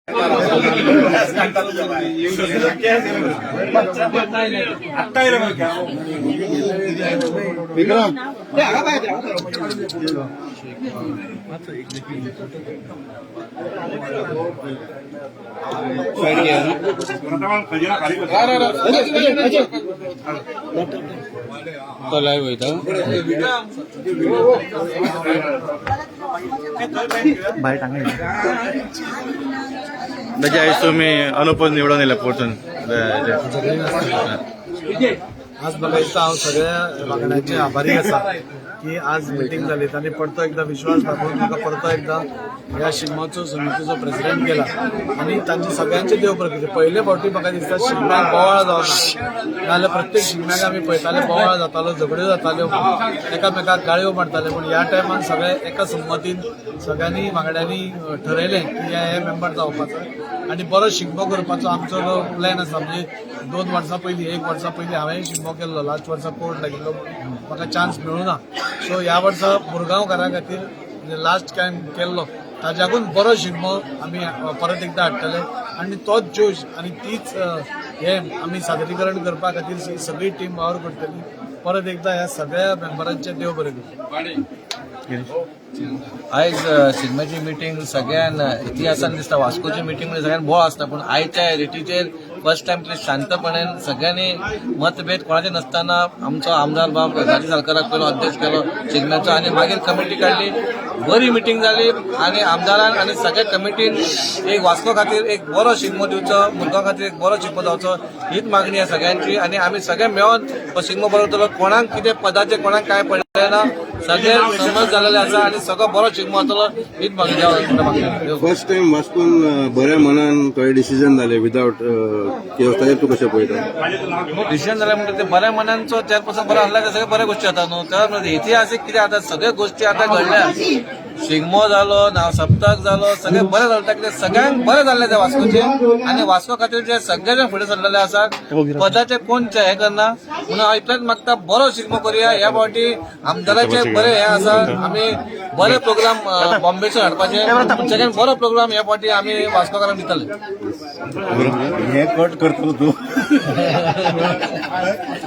तो लाईव्ह होता बाहेर टाकायचं तुम्ही अनुपम निवडून येला पोहोचून आज बघायचं हांव सगळ्या वांगड्यांचे आभारी आसा की आज मिटींग जाली तांणी परतो एकदा विश्वास दाखवून म्हाका परतो एकदा ह्या शिगमोचो समितीचो प्रेसिडेंट केला आणि तांची सगळ्यांचे देव बरें केले. पयले फावटी म्हाका दिसता शिगम्याक बोवाळ जावना नाजाल्यार प्रत्येक शिगम्याक आमी पळयताले बोवाळ जातालो, झगड्यो जाताल्यो, एकामेकाक गाळयो मारताले. पूण ह्या टायमान सगळे एका संमतीन सगळ्यांनी वांगड्यांनी ठरयलें की हे मेंबर जावपाचो आणि बरो शिगमो करपाचो आमचो प्लॅन आसा. म्हणजे 2 वर्सां पयलीं 1 वर्सा पयलीं हांवें शिगमो केल्लो, लास्ट वर्सा कोर्ट लागिल्लो, म्हाका चान्स मेळूना. सो ह्या वर्सा मुरगांवकारां खातीर म्हणजे लास्ट टायम केल्लो ताज्याकून बरो शिगमो आमी परत एकदा हाडटले आनी तोच जोश आणि तीच हे आमी सादरीकरण करपा खातीर सगळी टीम वावर करतली. परत एकदा ह्या सगळ्या मेंबरांचे देव बरें करूं. आयज शिगम्याची मिटींग सगळ्यान इतिहासान दिसता. वास्कोची मिटींग म्हणजे सगळ्यान बोळ आसता, पूण आयच्या रेटीचेर फर्स्ट टायम कितें शांतपणान सगळ्यांनी मतभेद कोणाचे नसताना आमचो आमदार बाब राजी सालकाराक पयलो अध्यक्ष केलो शिगम्याचो आणि मागीर कमिटी काडली. बरी मिटींग जाली आणि आमदारान आणि सगळ्या कमिटीन एक वास्को खातीर एक बरो शिगमो दिवचो, मुरगांव खातीर एक बरो शिगमो जावचो हीच मागणी आहे सगळ्यांची. आणि आमी सगळे मेळोन हो शिगमो बरो जातलो. कोणाक कितें पदाचे कोणाक काय पडलें ना, सगळे समज जाल्ले आसा आणि सगळो बरो शिगमो जातलो हीच मागणी. फर्स्ट टाइम वास्कोन बऱ्या मनान थोडे डिसिजन जाले विदाउट ताजेर तूं कशें पळयता? डिसिजन जाल्यार म्हणटा ते बऱ्या मनांचो चेअरपर्सन बरो आसला ते सगळे बऱ्या गोष्टी जाता न्हू. तर इतिहासीक कितें आतां सगळे गोष्टी आतां घडल्या. शिगमो जालो, नाव सप्तक जालो, सगळे बरें जाता कितें सगळ्यांक बरें जाल्लें त्या वास्कोचे आनी वास्को खातीर जे सगळे जे फुडें सरलेले आसात पदाचे कोण हे करना. म्हणून हांव इतलेंच मागता बरो शिगमो करुया. ह्या फावटी आमदाराचे बरें हे आसा, आमी बरे प्रोग्राम बॉम्बेसून हाडपाचे. सगळ्यान बरो प्रोग्राम ह्या फावटी आमी वास्कोकारांक दितले. हे कट करतलो तूं